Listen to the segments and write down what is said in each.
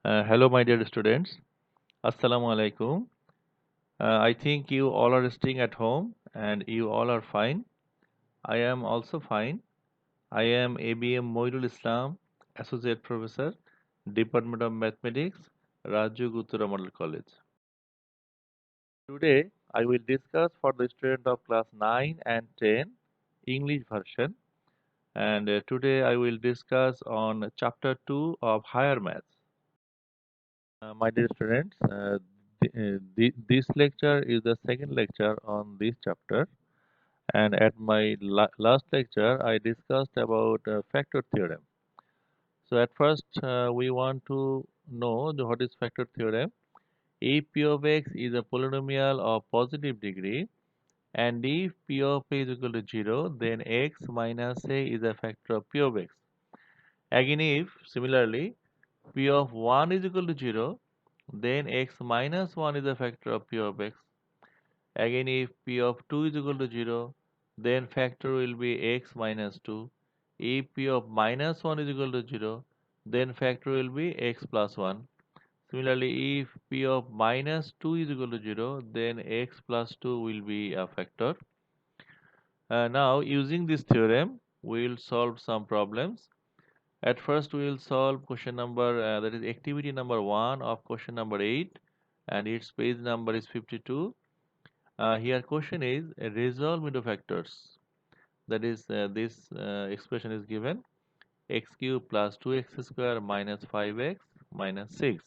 Hello, my dear students. Assalamu alaikum. I think you all are staying at home and you all are fine. I am also fine. I am ABM Moirul Islam, Associate Professor, Department of Mathematics, Raju Guttura Model College. Today, I will discuss for the student of class 9 and 10 English version. And today, I will discuss on chapter 2 of Higher Maths. My dear students, this lecture is the second lecture on this chapter, and at my last lecture, I discussed about factor theorem. So at first, we want to know what is factor theorem. If p of x is a polynomial of positive degree, and if p of a is equal to 0, then x minus a is a factor of p of x. Again, if similarly p of 1 is equal to 0, then x minus 1 is a factor of p of x. Again, if p of 2 is equal to 0, then factor will be x minus 2. If p of minus 1 is equal to 0, then factor will be x plus 1. Similarly, if p of minus 2 is equal to 0, then x plus 2 will be a factor. Now, using this theorem, we will solve some problems. At first, we will solve question number, that is activity number 1 of question number 8, and its page number is 52. Here question is resolve into factors. That is this expression is given x cube plus 2x square minus 5x minus 6.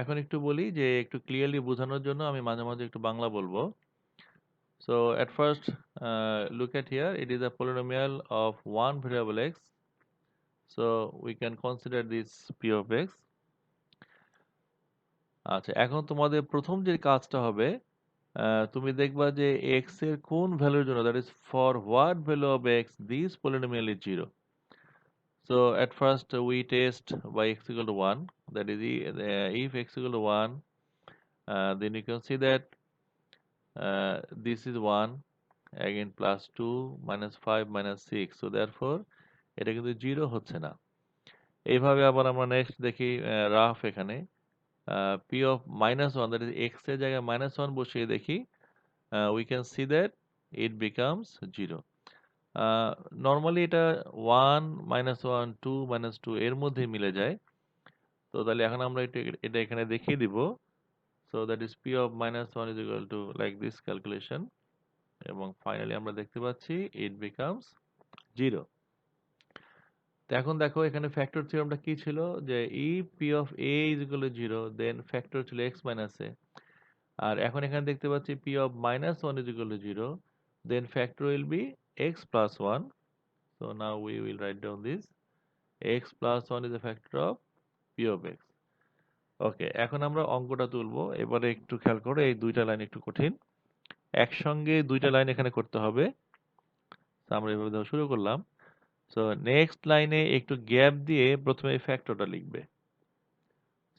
এখন একটু বলি যে একটু clearly বোঝানোর জন্য আমি মাঝে মাঝে একটু বাংলা বলবো. So at first look at here, it is a polynomial of one variable x. So we can consider this p of x. আচ্ছা, এখন তোমাদের প্রথম যে কাজটা হবে, তুমি দেখবা যে x এর কোন ভ্যালুর জন্য, that is for what value of x this polynomial is 0. So at first we test by x equal to 1, that is if x equal to 1, then you can see that this is 1, again plus 2 minus 5 minus 6, so therefore এটা কিন্তু 0 হচ্ছে না. এইভাবে আবার আমরা next দেখি rough এখানে p of minus 1, that is x এর জায়গায় minus 1 বসিয়ে দেখি, we can see that it becomes 0. Normally এটা 1 minus 1 2 minus 2 এর মধ্যে মিলে যায়. তো তাহলে এখন আমরা এটা এখানে দেখিয়ে দিব. So that is p of minus 1 is equal to like this calculation, এবং ফাইনালি আমরা দেখতে পাচ্ছি it becomes 0. তো এখন দেখো এখানে ফ্যাক্টর থিওরেমটা কি ছিল, যে if p of a is equal to 0, then factor ছিল x minus a. আর এখন এখানে দেখতে পাচ্ছি p of minus 1 is equal to 0, then factor will be x plus 1. So now we will write down this x plus 1 is a factor of p of x. ওকে, এখন আমরা অঙ্কটা তুলবো. এবারে একটু খেয়াল করো, এই দুইটা লাইন একটু কঠিন, একসঙ্গে দুইটা লাইন এখানে করতে হবে. আমরা এভাবে শুরু করলাম. সো নেক্সট লাইনে একটু গ্যাপ দিয়ে প্রথমে এই ফ্যাক্টরটা লিখবে.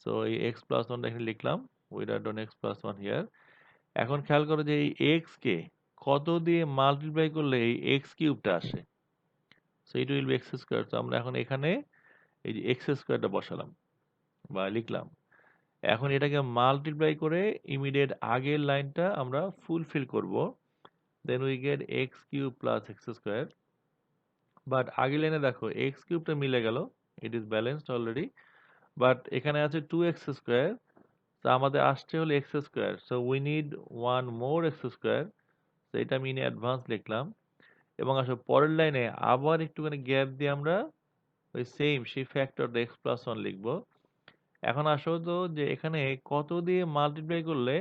সো এই x plus 1 এখানে লিখলাম, we write down x plus 1 here. এখন খেয়াল করো যে এই x কে কত দিয়ে মাল্টিপ্লাই করলে এই x কিউবটা আসে, so it will B x square. তো আমরা এখন এখানে এই যে x স্কয়ারটা বসালাম বা লিখলাম. এখন এটাকে মাল্টিপ্লাই করে ইমিডিয়েট আগের লাইনটা আমরা ফুলফিল করব, then we get x cube plus x square. But আগের লাইনে দেখো x কিউবটা মিলে গেল, it is balanced already, but এখানে আছে 2x স্কয়ার, তো আমাদের আসছে হলো x square. So we need one more x square. তো এটা আমি ইন অ্যাডভান্স লিখলাম, এবং আসলে পরের লাইনে আবার একটুখানি গ্যাপ দিয়ে আমরা ওই সেম সেই ফ্যাক্টর x প্লাস 1 লিখবো. এখন আসো তো যে এখানে কত দিয়ে মাল্টিপ্লাই করলে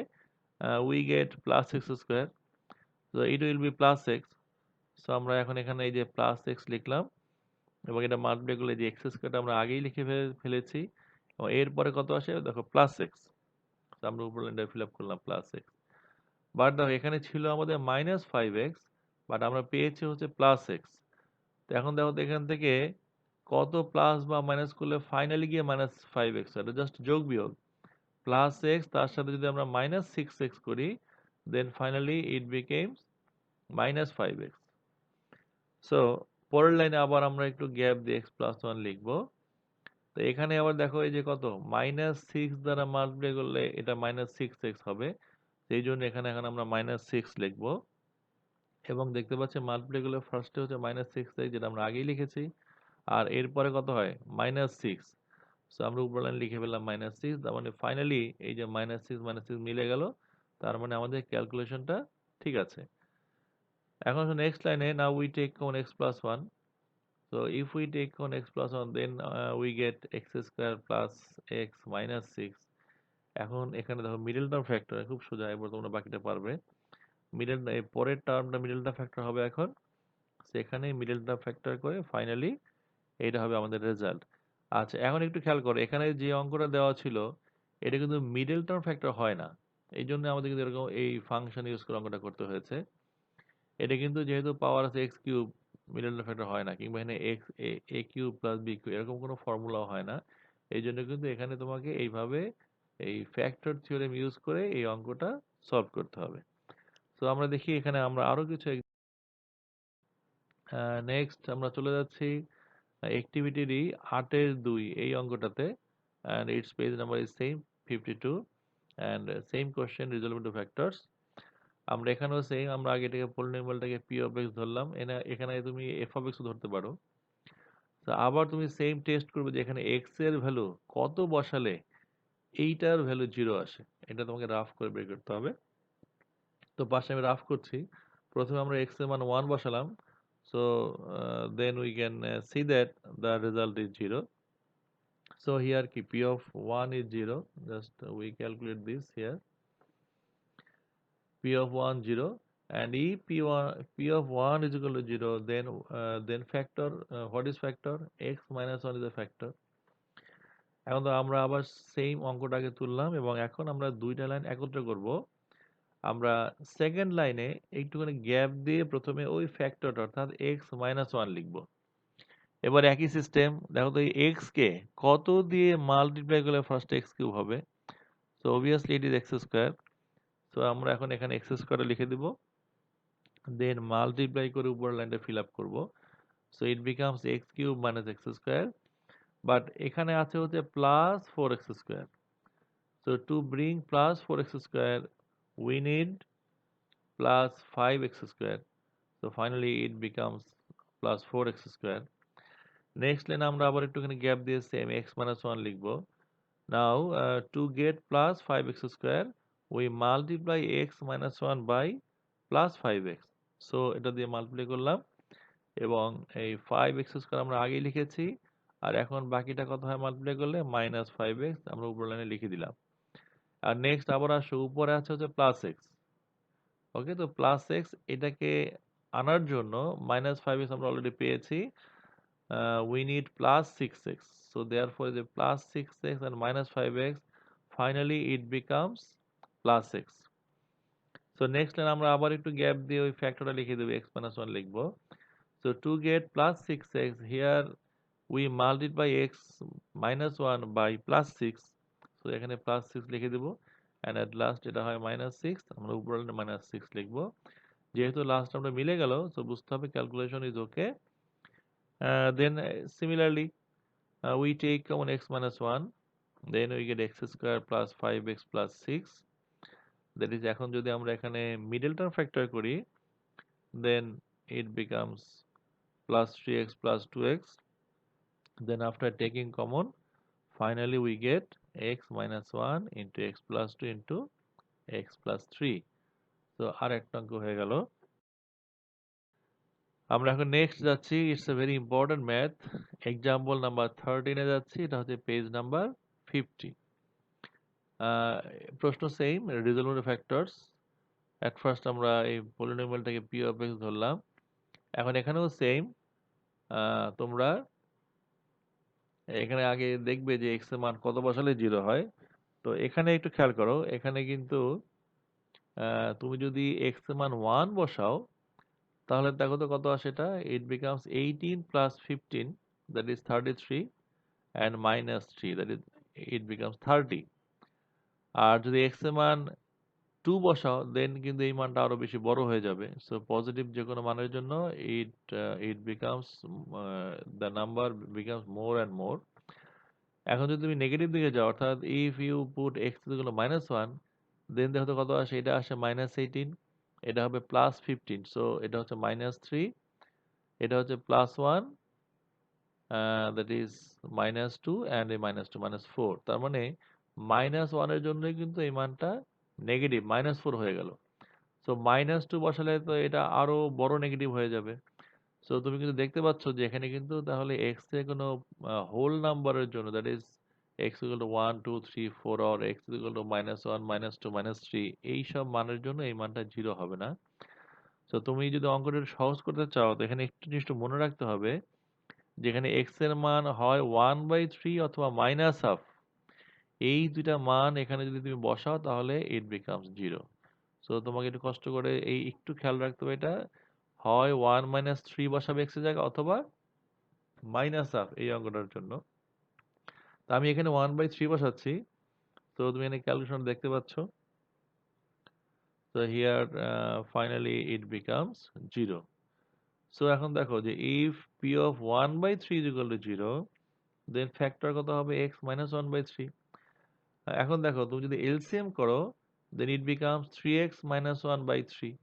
we get plus x square, তো it will be plus x. So আমরা এখন এখানে এই যে প্লাস এক্স লিখলাম, এবং এটা মাল্টিপ্লাই করলে যে এক্স স্কোয়ারটা আমরা আগেই লিখে ফেলেছি, এবং এরপরে কত আসে দেখো প্লাস এক্স. আমরা উপর লাইনটা ফিল আপ করলাম প্লাস এক্স. বাট দেখো এখানে ছিল আমাদের মাইনাস 5x, বাট আমরা পেয়েছি হচ্ছে প্লাস এক্স. তো এখন দেখো তো এখান থেকে কত প্লাস বা মাইনাস করলে ফাইনালি গিয়ে মাইনাস 5x, এটা জাস্ট যোগ বিয়োগ. প্লাস এক্স তার সাথে যদি আমরা মাইনাস 6x করি, then finally it becomes minus 5x. So পরের লাইনে আবার আমরা একটু গ্যাপ দিয়ে x প্লাস 1 লিখবো. তো এখানে আবার দেখো এই যে কত -6 দ্বারা মাল্টিপ্লাই করলে এটা -6x হবে, সেই জন্য এখানে এখন আমরা -6 লিখবো এবং দেখতে পাচ্ছি মাল্টিপ্লাই করলে ফার্স্টে হচ্ছে -6x যেটা আমরা আগেই লিখেছি, আর এরপরে কত হয় -6। সো আমরা উপর লাইন লিখে ফেললাম -6, তার মানে ফাইনালি এই যে -6 -6 মিলে গেল, তার মানে আমাদের ক্যালকুলেশনটা ঠিক আছে। এখন নেক্সট লাইনে now we take common x plus 1. So if we take on x plus 1 then we get x square plus x minus 6. এখন এখানে দেখো মিডল টার্ম ফ্যাক্টর খুব সোজা, এবার তোমরা বাকিটা পারবে। মিডল পরের টার্মটা মিডল টার্ম ফ্যাক্টর হবে এখন, সেখানে মিডল টার্ম ফ্যাক্টর করে ফাইনালি এইটা হবে আমাদের রেজাল্ট। আচ্ছা এখন একটু খেয়াল করো, এখানে যে অঙ্কটা দেওয়া ছিল এটা কিন্তু মিডল টার্ম ফ্যাক্টর হয় না, এই জন্য আমাদের কিন্তু এরকম এই ফাংশন ইউজ করে অঙ্কটা করতে হয়েছে। এটা কিন্তু যেহেতু পাওয়ার আছে x cube, middle term factor হয় না, কিংবা এখানে এক্স এ কিউব প্লাস বি কিউব এরকম কোনো ফর্মুলাও হয় না। এই জন্য কিন্তু এখানে তোমাকে এইভাবে এই ফ্যাক্টর থিওরেম ইউজ করে এই অঙ্কটা সলভ করতে হবে। তো আমরা দেখি এখানে আমরা আরো কিছু নেক্সট আমরা চলে যাচ্ছি অ্যাক্টিভিটিরই 8-2 এই অঙ্কটাতে, and its page number is same 52 and same question resolve into factors. আমরা এখানেও সেম, আমরা আগে এটাকে পলিনোমিয়ালটাকে পি অফ এক্স ধরলাম, এখানে তুমি এফ অফ এক্স ধরতে পারো। তো আবার তুমি সেম টেস্ট করবে যে এখানে এক্স এর ভ্যালু কত বসালে এইটার ভ্যালু 0 আসে, এটা তোমাকে রাফ করে বের করতে হবে। তো পাশে আমি রাফ করছি, প্রথমে আমরা এক্স এর মান 1 বসালাম, so then we can see that the result is 0. So here p of 1 is 0, just we calculate this here, p of 1 0, and if p of 1 is equal to 0, then factor, what is factor? X minus 1 is a factor. এখন তো আমরা আবার same অঙ্কটাকে তুললাম এবং এখন আমরা দুইটা line একত্র করব। আমরা সেকেন্ড লাইনে একটুখানি গ্যাপ দিয়ে প্রথমে ওই ফ্যাক্টরটা অর্থাৎ x মাইনাস 1 লিখব। এবার একই সিস্টেম দেখো তো, এই x কে কত দিয়ে মাল্টিপ্লাই করলে ফার্স্ট x কিউব হবে? So obviously it is x square. So আমরা এখন এখানে x স্কয়ার লিখে দিব, দেন মাল্টিপ্লাই করে উপরের লাইনটা ফিল আপ করব। So it becomes x cube minus x square, but এখানে আছে হচ্ছে plus 4x square. So to bring plus 4x square we need plus 5x square. So finally it becomes plus 4x square. Next line আমরা আবার একটুখানি gap দিয়ে same x minus 1 লিখবো। Now to get plus 5x square we multiply x minus 1 by plus 5x. So এটা দিয়ে multiply করলাম এবং এই 5x square আমরা আগেই লিখেছি, আর এখন বাকিটা কত হয় মাল্টিপ্লাই করলে মাইনাস 5x আমরা উপর লাইনে লিখে দিলাম। আর নেক্সট আবার আসো, উপরে আছে হচ্ছে প্লাস এক্স। ওকে, তো প্লাস এক্স এটাকে আনার জন্য -5x আমরা অলরেডি পেয়েছি, we need plus 6x, so therefore the plus 6x and -5x, finally it becomes plus x. So next line আমরা আবার একটু গ্যাপ দিয়ে ওই ফ্যাক্টরটা লিখে দেব, x minus 1 লিখবো। So to get plus 6x here we multiply x minus 1 by plus 6, so এখানে plus 6 লিখে দেব, and at last এটা হয় -6, আমরা উপরে -6 লিখবো। যেহেতু লাস্ট টার্মটা মিলে গেল, সো বুঝতে হবে calculation is okay. Then similarly we take common x minus 1, then we get x square plus 5x plus 6, that is এখন যদি আমরা এখানে মিডল টার্ম ফ্যাক্টর করি then it becomes plus 3x plus 2x, then after taking common finally we get x minus 1 into x plus 2 into x plus 3. So আর একটা অঙ্ক হয়ে গেল। আমরা এখন নেক্সট যাচ্ছি, it's a very important math, example number 13 এ যাচ্ছি, এটা হচ্ছে পেজ নাম্বার 50। প্রশ্ন সেম, রিজলভেন্ট ফ্যাক্টরস। এট ফার্স্ট আমরা এই পলিনোমিয়ালটাকে পি অফ এক্স ধরলাম, এখন এখানেও সেম। তোমরা এখানে আগে দেখবে যে এক্স এর মান কত বসালে 0 হয়। তো এখানে একটু খেয়াল করো, এখানে কিন্তু তুমি যদি এক্স এর মান 1 বসাও তাহলে দেখো তো কত আসে এটা, it becomes 18 plus 15, that is 33, and minus 3, that is it becomes 30. আর যদি x এর মান 2 বসাও দেন কিন্তু এই মানটা আরো বেশি বড় হয়ে যাবে। সো পজিটিভ যে কোনো মানের জন্য it becomes the number becomes more and more. এখন যদি তুমি নেগেটিভ দিকে যাও, অর্থাৎ if you put x is equal to -1, then দেখো তো কত আসে, এটা আসে -18, এটা হবে +15, সো এটা হচ্ছে -3, এটা হচ্ছে +1, দ্যাট ইজ -2, অ্যান্ড এই -2 -4, তার মানে -1 এর জন্যই কিন্তু এই মানটা নেগেটিভ -4 হয়ে গেল। সো -2 বসালে তো এটা আরো বড় নেগেটিভ হয়ে যাবে। সো তুমি কিন্তু দেখতে পাচ্ছ যে এখানে কিন্তু তাহলে এক্স এর কোনো হোল নাম্বারের জন্য, that is x equal to 1 2 3 4, or x equal to -1 -2 -3, এই সব মানের জন্য এই মানটা 0 হবে না। সো তুমি যদি অঙ্কটা একটু সহজ করতে চাও, তো এখানে একটু জিনিস মনে রাখতে হবে, যেখানে এক্স এর মান হয় 1/3 অথবা -1/2, এই দুইটা মান এখানে যদি তুমি বসাও তাহলে ইট বিকামস 0। সো তোমাকে একটু কষ্ট করে এই একটু খেয়াল রাখতে হবে, এটা হয় 1 -3 বসাবে এক্স এর জায়গায়, অথবা -1/2 এই অঙ্কটার জন্য। তো আমি এখানে 1/3 বসাচ্ছি। তো তুমি এখানে ক্যালকুলেশন দেখতে পাচ্ছ। তো here finally it becomes 0। So এখন দেখো যে if P of 1/3 is equal to 0, then factor কত হবে, x minus 1/3। এখন দেখো তুমি যদি এলসিএম করো, then it becomes 3x minus 1/3,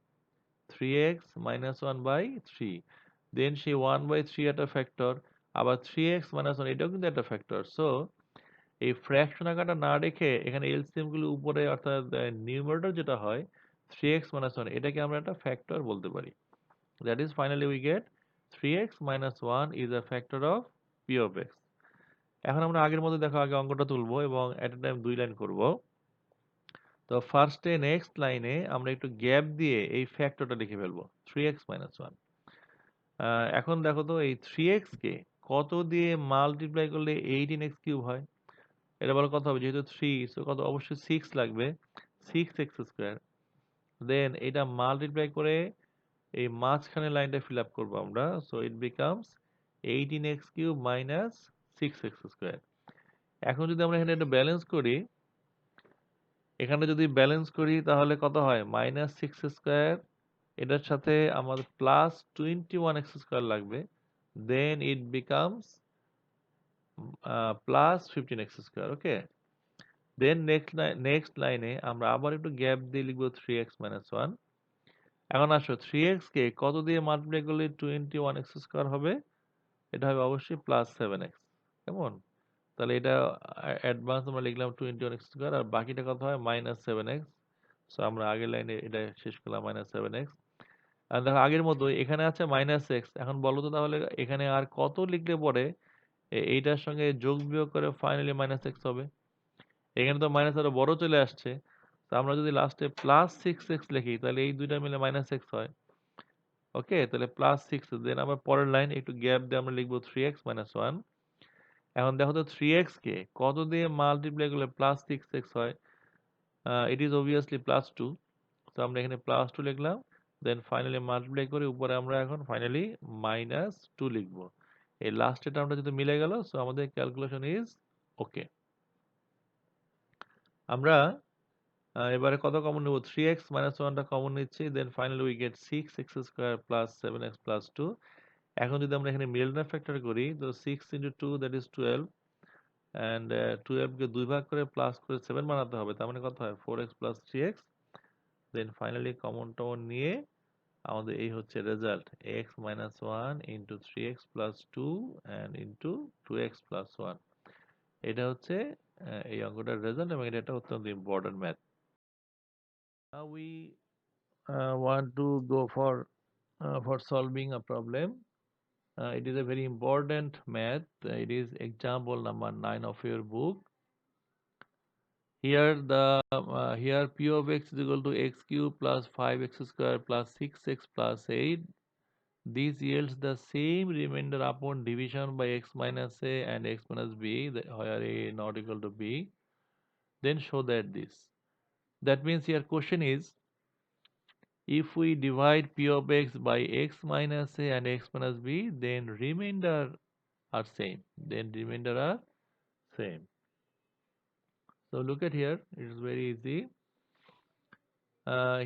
3x minus 1/3, দেন সেই 1/3 একটা ফ্যাক্টর, আবার 3x minus 1 এটাও কিন্তু একটা ফ্যাক্টর। সো এই ফ্র্যাকশন আকারটা না রেখে এখানে এলসিএম গুলো উপরে, অর্থাৎ নিউমারেটর যেটা হয় 3x minus 1, এটাকে আমরা একটা ফ্যাক্টর বলতে পারি। That is finally we gate 3x minus 1 is a factor of p of x। এখন আমরা আগের মতো দেখো, আগে অঙ্কটা তুলবো এবং এট এ টাইম 2 লাইন করব। তো ফার্স্টে নেক্সট লাইনে আমরা একটু গ্যাপ দিয়ে এই ফ্যাক্টরটা লিখে ফেলবো, 3x minus 1। এখন দেখো তো এই 3x কে কত দিয়ে মাল্টিপ্লাই করলে 18x কিউব হয়? এটা বড় কথা হবে, যেহেতু 3, সো কত, অবশ্যই 6 লাগবে, 6x স্কোয়ার। দেন এটা মাল্টিপ্লাই করে এই মাঝখানে লাইনটা ফিল আপ করবো আমরা, so it becomes 18x cube minus 6x square. এখন যদি আমরা এখানে একটা ব্যালেন্স করি, এখানে যদি ব্যালেন্স করি তাহলে কত হয়, -6 স্কোয়ার, এটার সাথে আমাদের +21x স্কোয়ার লাগবে, then it becomes +15x square. Okay, then next লাইনে আমরা আবার একটু গ্যাপ দিয়ে লিখবো 3x minus 1। এখন আসো 3x কে কত দিয়ে মাল্টিপ্লাই করলে 21x স্কোয়ার হবে? এটা হবে অবশ্যই +7x। কেমন? তাহলে এটা অ্যাডভান্স আমরা লিখলাম 21x স্কোয়ার, আর বাকিটা কত হয়, -7x। সো আমরা আগের লাইনে এটা শেষ করলাম -7x। আর দেখো আগের মতো এখানে আছে -x। এখন বলো তো তাহলে এখানে আর কত লিখলে পরে এইটার সঙ্গে যোগ বিয়োগ করে ফাইনালি -x হবে? এখানে তো মাইনাস আরো বড় চলে আসছে। তো আমরা যদি লাস্টে +6x লিখি তাহলে এই দুইটা মিলে -x হয়। ওকে, তাহলে +6, দেন আবার পরের লাইন একটু গ্যাপ দিয়ে আমরা লিখবো 3x minus 1। এখন দেখো তো 3x কে কত দিয়ে মাল্টিপ্লাই করলে +6x হয়? It is obviously +2। তো আমরা এখানে +2 লিখলাম, দেন ফাইনালি মাল্টিপ্লাই করে উপরে আমরা এখন ফাইনালি -2 লিখবো। এই লাস্টের টার্মটা যদি মিলে গেল, সো আমাদের ক্যালকুলেশন ইজ ওকে। আমরা এবারে কত কমন নেব, 3x minus 1 টা কমন নিচ্ছি, then finally we get 6x square plus 7x plus 2। এখন যদি আমরা এখানে মিডল টার্ম ফ্যাক্টর করি, তো 6 into 2 দ্যাট ইজ 12, অ্যান্ড 12 কে 2 ভাগ করে প্লাস করে 7 বানাতে হবে, তার মানে কত হয়, 4x plus 3x। Then finally common টমন নিয়ে আমাদের এই হচ্ছে result, x minus 1 into 3x plus 2 and into 2x plus 1। এটা হচ্ছে এই অঙ্কটার রেজাল্ট, এবং এটা একটা অত্যন্ত important math. Now we want to go for solving a problem. It is a very important math. It is example number 9 of your book. Here p of x is equal to x cube plus 5x square plus 6x plus 8. This yields the same remainder upon division by x minus a and x minus b, where a not equal to b. Then show that this. That means your question is, if we divide p of x by x minus a and x minus b, then remainder are same. So look at here, it is very easy.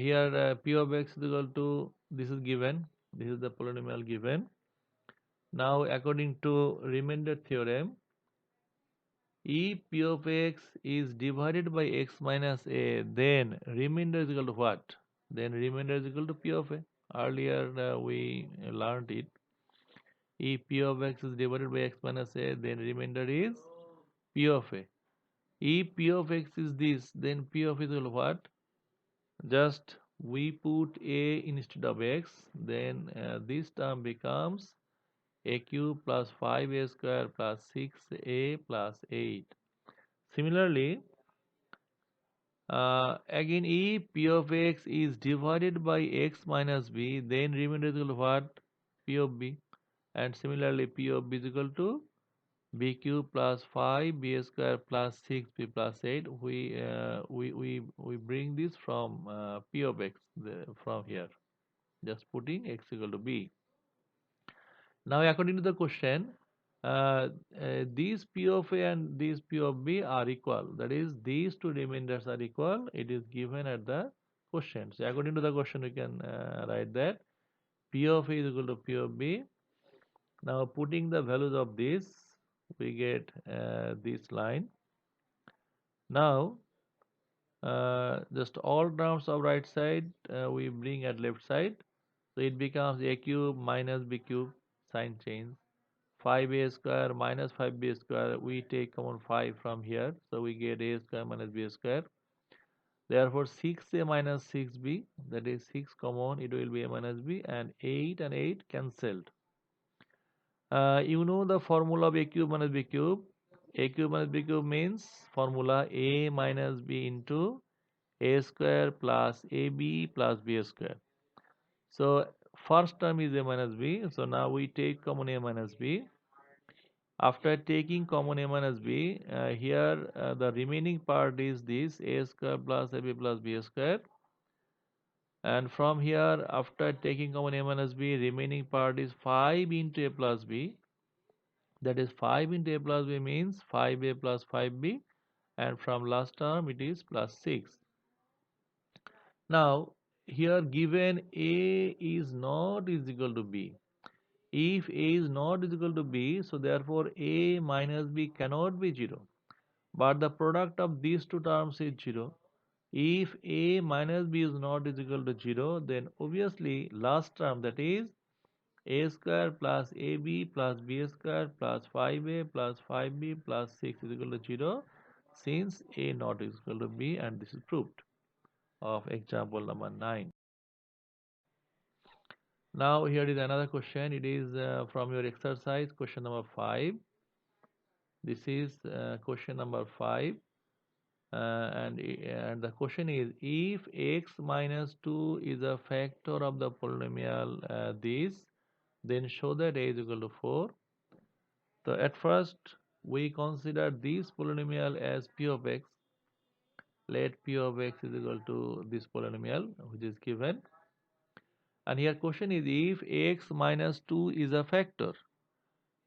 Here p of x is equal to, this is given, this is the polynomial given. Now according to remainder theorem, If p of x is divided by x minus a, then remainder is equal to what? Then remainder is equal to p of a. Earlier we learned it. If p of x is divided by x minus a, then remainder is p of a. If p of x is this, then p of x is equal to what? Just we put a instead of x, then this term becomes a cube plus 5a square plus 6a plus 8. Similarly, again if p of x is divided by x minus b, then remainder is equal to what? P of b. And similarly p of b is equal to b cube plus 5b square plus 6b plus 8. We bring this from p of x from here, just putting x equal to b. Now according to the question, these p of a and these p of b are equal, that is these two remainders are equal. It is given at the question. So according to the question we can write that p of a is equal to p of b. Now putting the values of this, we get this line. Now just all terms of right side we bring at left side, so it becomes a cube minus b cube, sign change. 5a square minus 5b square, we take common 5 from here, so we get a square minus b square. Therefore 6a minus 6b, that is 6 common, it will be a minus b, and 8 and 8 cancelled. You know the formula of a cube minus b cube. A cube minus b cube means formula a minus b into a square plus ab plus b square. So first term is a minus b, so now we take common a minus b. After taking common a minus b, here the remaining part is this a square plus ab plus b square. And from here, after taking common a minus b, remaining part is 5 into a plus b. That is 5 into a plus b means 5a plus 5b. And from last term, it is plus 6. Now, here given a is not is equal to b. If a is not is equal to b, so therefore a minus b cannot be 0. But the product of these two terms is 0. If a minus b is not is equal to 0, then obviously last term, that is a square plus ab plus b square plus 5a plus 5b plus 6 is equal to 0, since a not is equal to b, and this is proved of example number 9. Now here is another question. It is from your exercise question number 5. This is question number 5. And the question is, if x minus 2 is a factor of the polynomial this, then show that a is equal to 4. So at first we consider this polynomial as p of x. Let p of x is equal to this polynomial which is given. And here question is, if x minus 2 is a factor.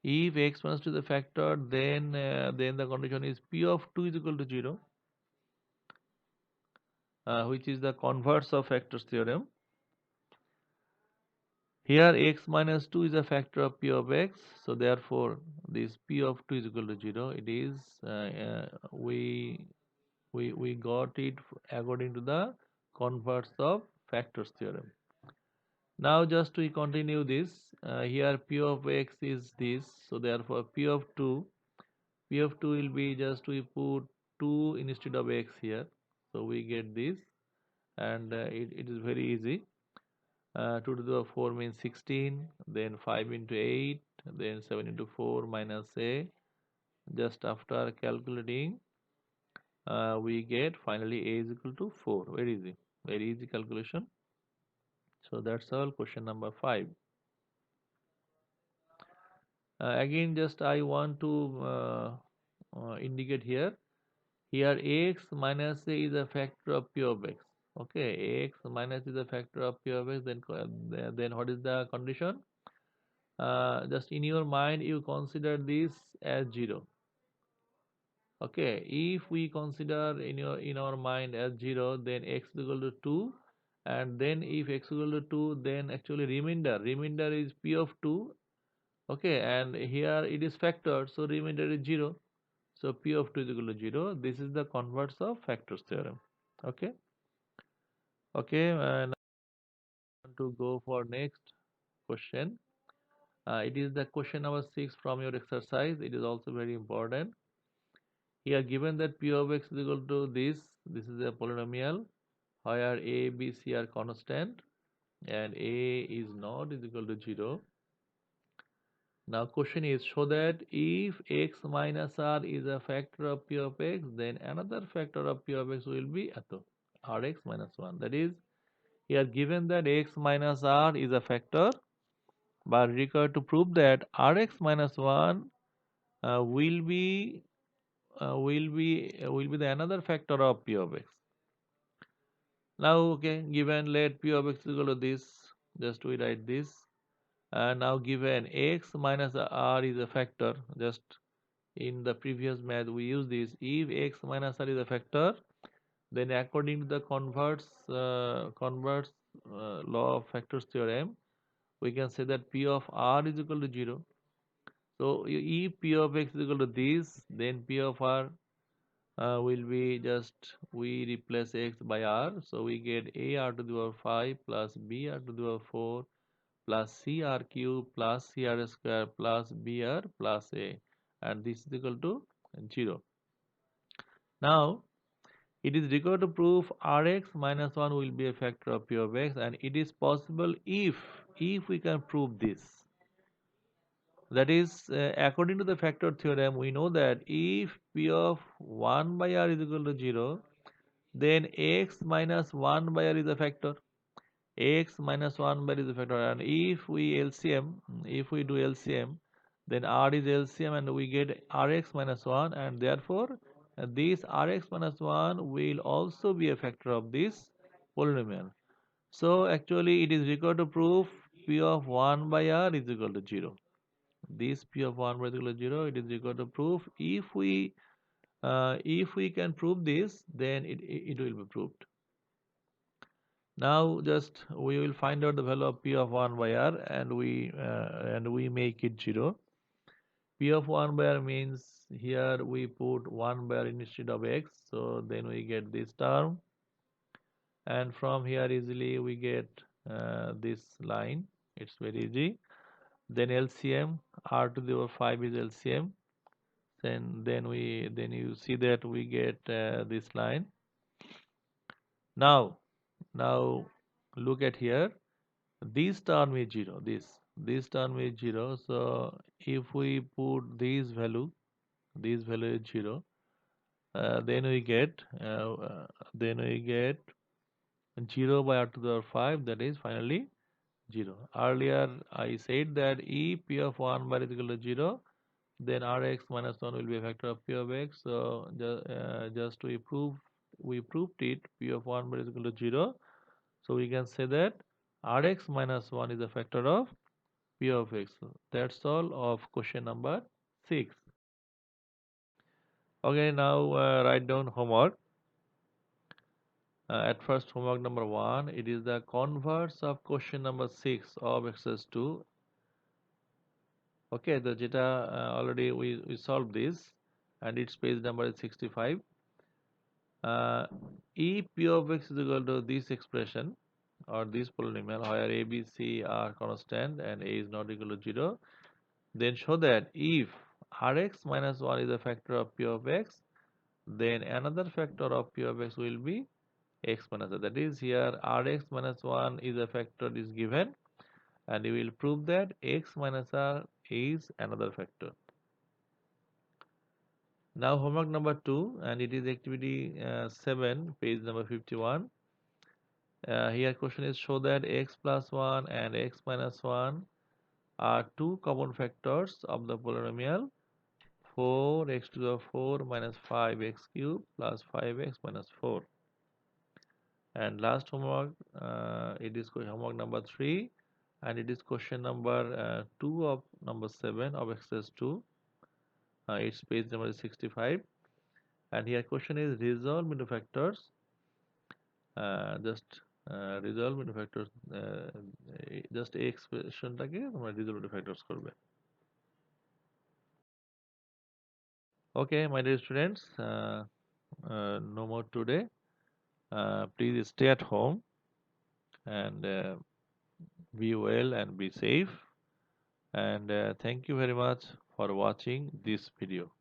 If x minus 2 is a factor, then the condition is p of 2 is equal to 0. Which is the converse of factors theorem. Here x minus 2 is a factor of p of x, so therefore this p of 2 is equal to 0. It is we got it according to the converse of factors theorem. Now just we continue this. Here p of x is this, so therefore p of 2 will be, just we put 2 instead of x here, so we get this, and it is very easy. 2 to the 4 means 16, then 5 into 8, then 7 into 4 minus a. Just after calculating, we get finally a is equal to 4. Very easy calculation. So that's all, question number 5. Again, just I want to indicate here. Here x minus a is a factor of p of x. Okay, x minus is a factor of p of x. Then what is the condition? Just in your mind you consider this as 0. Okay, if we consider in our mind as 0, then x is equal to 2, and then if x is equal to 2, then actually remainder is p of 2. Okay, and here it is factored, so remainder is 0. So P of 2 is equal to 0. This is the converse of factors theorem. Okay. Okay. Now to go for next question. It is the question number 6 from your exercise. It is also very important. Here given that P of x is equal to this. This is a polynomial where a, b, c are constant and a is not is equal to 0. Now question is, show that if x minus r is a factor of p of x, then another factor of p of x will be rx minus 1. That is, here given that x minus r is a factor, but required to prove that rx minus 1 will be the another factor of p of x. Now okay, given let p of x is equal to this, just we write this. Now given x minus r is a factor, just in the previous math we use this. If x minus r is a factor, then according to the converse law of factors theorem, we can say that p of r is equal to 0. So if p of x is equal to this, then p of r will be just we replace x by r, so we get a r to the power 5 plus b r to the power 4 plus c r cube plus c r square plus b r plus a, and this is equal to 0. Now it is required to prove rx minus 1 will be a factor of p of x, and it is possible if we can prove this. That is, according to the factor theorem, we know that if p of 1 by r is equal to 0, then x minus 1 by r is a factor. X minus 1 by r is a factor, and if we do LCM, then r is LCM and we get rx minus 1, and therefore this rx minus 1 will also be a factor of this polynomial. So actually it is required to prove p of 1 by r is equal to 0. This p of 1 by r is equal to 0, it is required to prove. If we can prove this, then it will be proved. Now just we will find out the value of p of 1 by r, and we make it 0. P of 1 by r means here we put 1 by r instead of x, so then we get this term, and from here easily we get this line. It's very easy. Then LCM, r to the power 5 is LCM. Then you see that we get this line. Now look at here. This term is 0. This term is 0. So if we put this value is 0. Then we get 0 by r to the power 5. That is finally 0. Earlier I said that if p of 1 by r is equal to 0, then rx minus 1 will be a factor of p of x. So just we proved it. P of 1 by r is equal to 0. So we can say that rx minus 1 is a factor of p of x. That's all of question number 6. Okay, now write down homework. At first, homework number 1, it is the converse of question number 6 of exercise 2. Okay, the data already we solved this, and its page number is 65. If p of x is equal to this expression or this polynomial where a, b, c are constant and a is not equal to 0, then show that if rx minus 1 is a factor of p of x, then another factor of p of x will be x minus r. That is, here rx minus 1 is a factor is given, and we will prove that x minus r is another factor. Now homework number 2, and it is activity 7, page number 51. Here question is, show that x plus 1 and x minus 1 are two common factors of the polynomial 4x to the 4 minus 5x cube plus 5x minus 4. And last homework, it is homework number 3, and it is question number 2 of number 7 of exercise 2. Its page number is 65, and here question is resolve into factors. Just resolve into factors, just এই এক্সপ্রেশনটাকে তোমরা resolve into factors করবে. Okay, my dear students, no more today. Please stay at home and be well and be safe. And thank you very much for watching this video.